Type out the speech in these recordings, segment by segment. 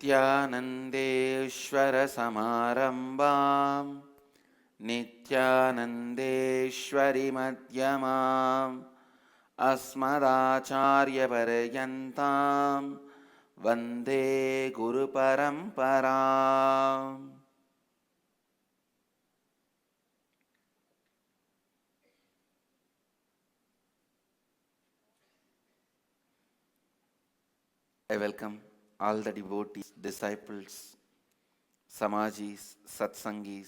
नित्यानन्देश्वरसमारम्भां नित्यानन्देश्वरिमध्यमाम् अस्मदाचार्यपर्यन्तां वन्दे गुरुपरम्पराम्. I welcome all the devotees, disciples, samajis, satsangis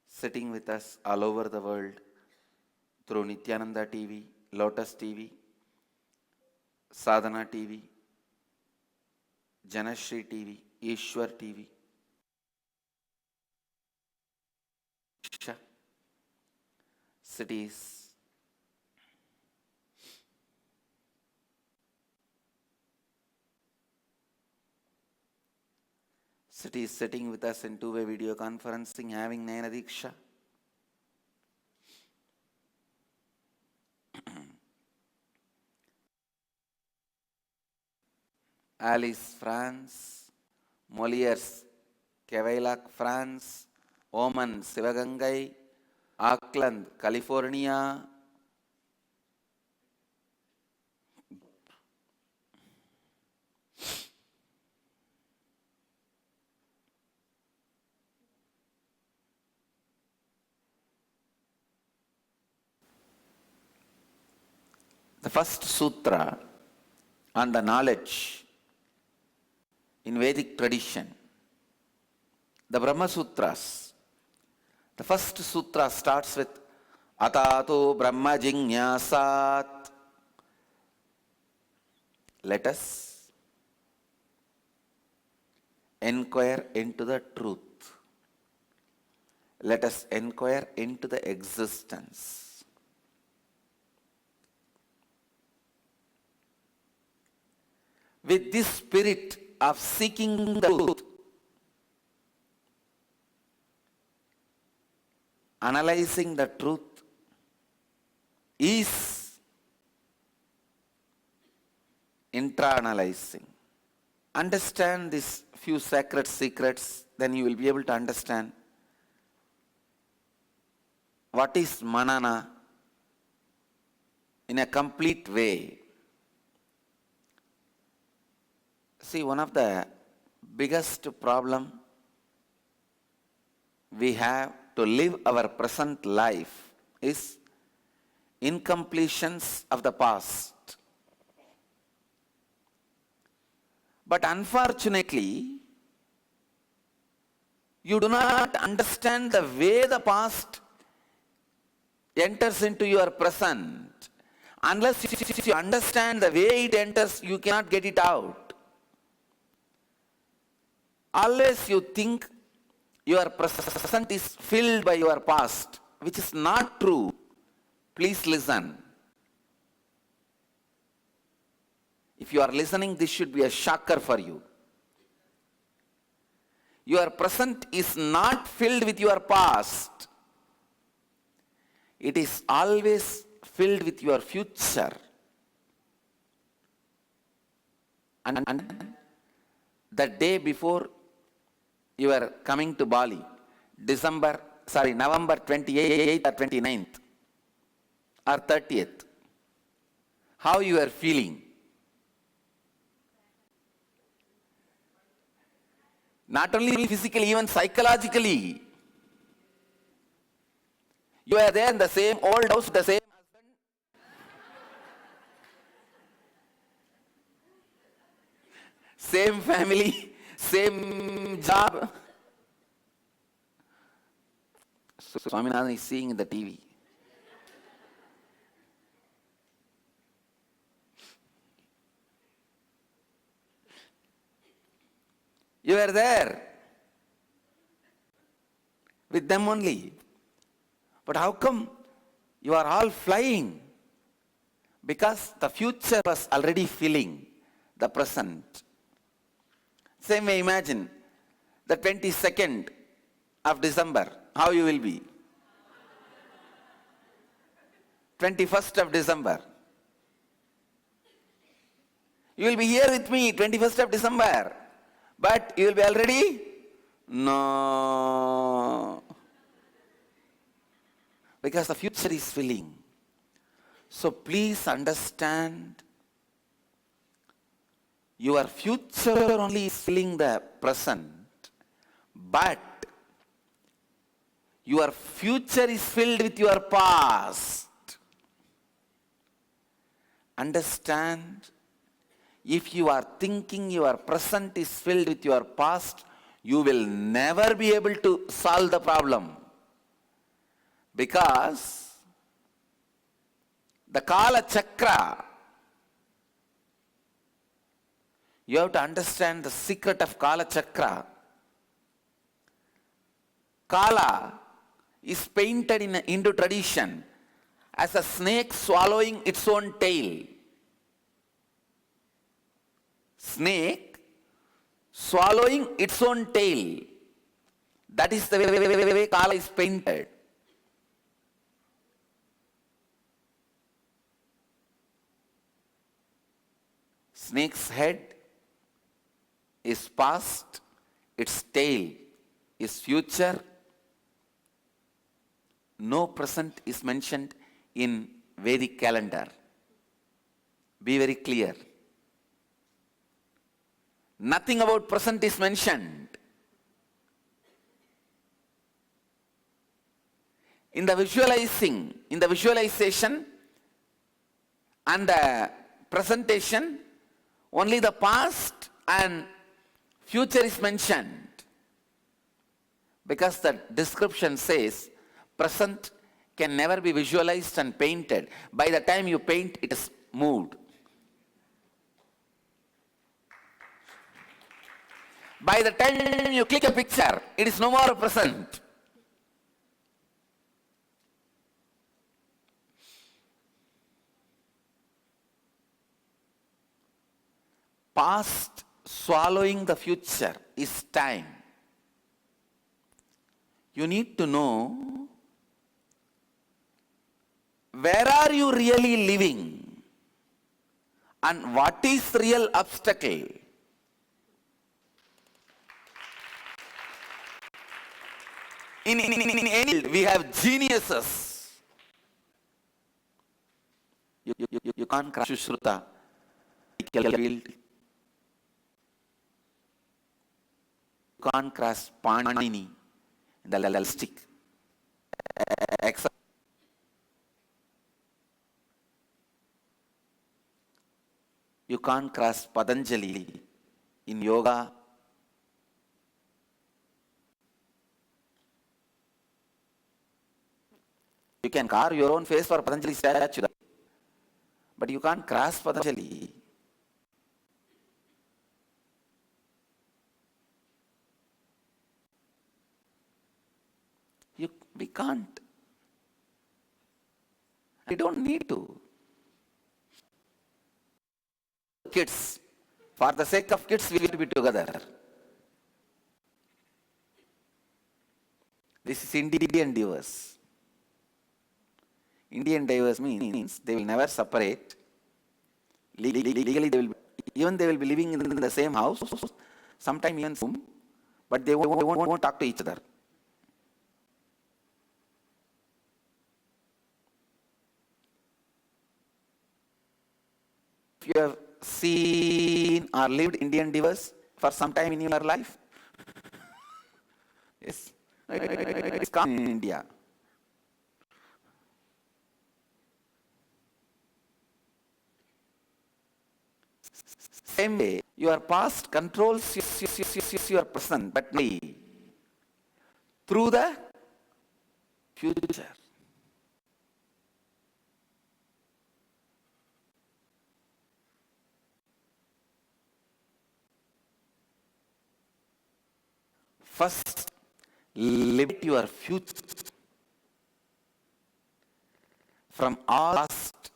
sitting with us all over the world through Nithyananda TV, Lotus TV, Sadhana TV, Janashri TV, Ishwar TV, cities, sitting with us in two-way video conferencing, having Nayana Diksha. Alice, France, Molières, Cavaillac, France, Oman, Sivagangai, Auckland, California, the first sutra on the knowledge in Vedic tradition, the Brahmasutras. The first sutra starts with Athatho Brahma Jignasa. Let us inquire into the truth. Let us inquire into the existence. With this spirit of seeking the truth, analyzing the truth is intranalyzing. Understand these few sacred secrets, then you will be able to understand what is Manana in a complete way. See, one of the biggest problem we have to live our present life is incompletions of the past. But unfortunately, you do not understand the way the past enters into your present. Unless you understand the way it enters, you cannot get it out. Always you think your present is filled by your past, which is not true. Please listen. If you are listening, this should be a shocker for you. Your present is not filled with your past. It is always filled with your future. And the day before you are coming to Bali, November 28th or 29th or 30th, how you are feeling? Not only physically, even psychologically. You are there in the same old house, the same husband, same family, same job. So Swaminathan is seeing in the TV. You are there with them only. But how come you are all flying? Because the future was already filling the present. Same way, imagine the 22nd of December, how you will be. 21st of December. You will be here with me, 21st of December. But you will be already? No. Because the future is filling. So please understand, your future only is filling the present, but your future is filled with your past. Understand, if you are thinking your present is filled with your past, you will never be able to solve the problem. Because the Kala Chakra, you have to understand the secret of Kala Chakra. Kala is painted in Hindu tradition as a snake swallowing its own tail. Snake swallowing its own tail. That is the way Kala is painted. Snake's head is past, its tail is future. No present is mentioned in Vedic calendar. Be very clear. Nothing about present is mentioned. In the visualization and the presentation, only the past and future is mentioned. Because the description says, present can never be visualized and painted. By the time you paint, it is moved. By the time you click a picture, it is no more present. Past swallowing the future is time. You need to know, where are you really living and what is real obstacle? In any field, we have geniuses. You can't crash Sutra field. You can't crash Panini, the linguistic. You can't crash Patanjali in yoga. You can carve your own face for Patanjali statue, but you can't cross Patanjali. We can't. We don't need to. Kids, for the sake of kids, we will be together. This is Indian divorce. Indian divorce means they will never separate. Legally, they will be living in the same house, sometime even soon, but they won't talk to each other. If you have seen or lived Indian divorce for some time in your life, yes, it's common in India. Same way, your past controls your present, but through the future. First, liberate your future from all past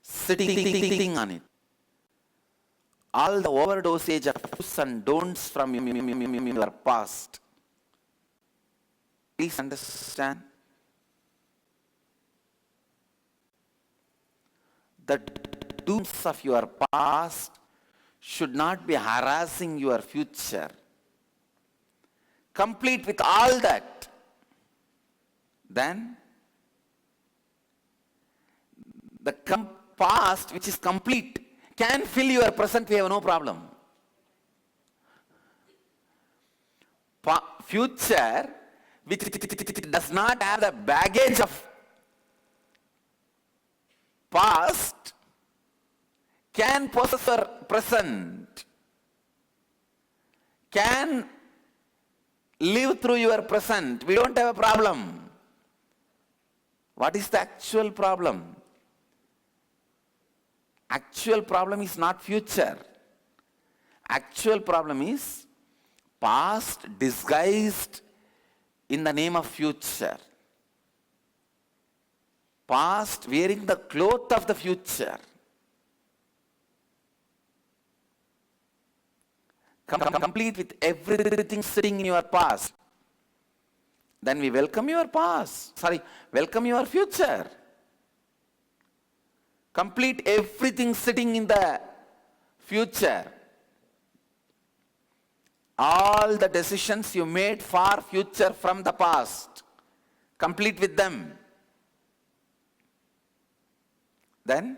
sitting on it. All the overdosage of do's and don'ts from your past. Please understand. The do's of your past should not be harassing your future. Complete with all that. Then the past, which is complete, can fill your present. We have no problem. Future, which does not have the baggage of past, can possess your present, can live through your present. We don't have a problem. What is the actual problem? Actual problem is not future. Actual problem is past disguised in the name of future. Past wearing the cloth of the future. Complete with everything sitting in your past. Then we welcome your past. Welcome your future. Complete everything sitting in the future. All the decisions you made for future from the past. Complete with them. Then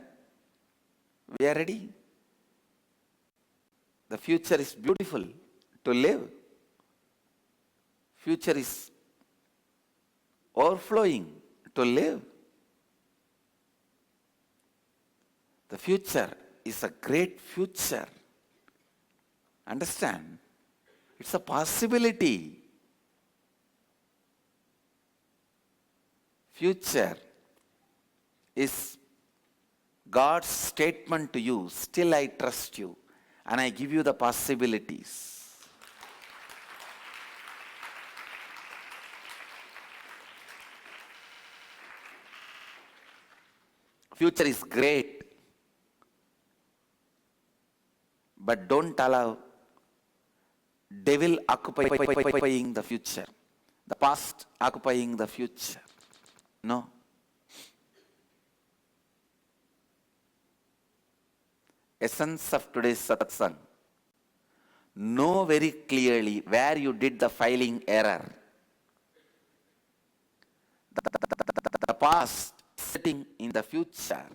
we are ready. The future is beautiful to live. Future is overflowing to live. The future is a great future. Understand? It's a possibility. Future is God's statement to you. Still I trust you. And I give you the possibilities. Future is great. But don't allow devil occupying the future. The past occupying the future. No. Essence of today's satsang. Know very clearly where you did the filing error. The past sitting in the future.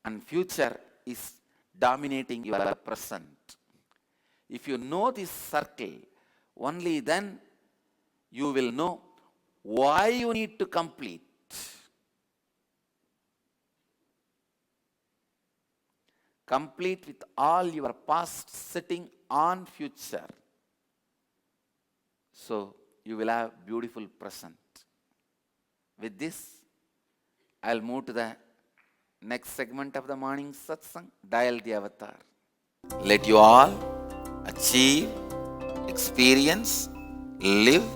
And future is dominating your present. If you know this circle, only then you will know why you need to complete. Complete with all your past sitting on future. So you will have beautiful present. With this, I'll move to the next segment of the morning satsang. Dial the avatar. Let you all achieve, experience, live,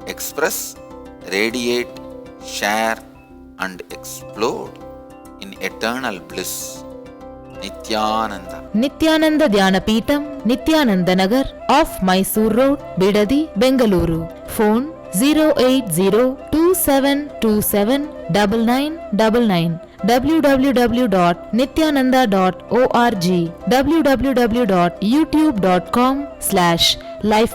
express, radiate, share and explode in eternal bliss. Nithyananda. Nithyananda Dhyanapitham, Nithyananda Nagar, off Mysore Road, Bidadi, Bengaluru. Phone 08027279999. www.nithyananda.org. www.youtube.com/life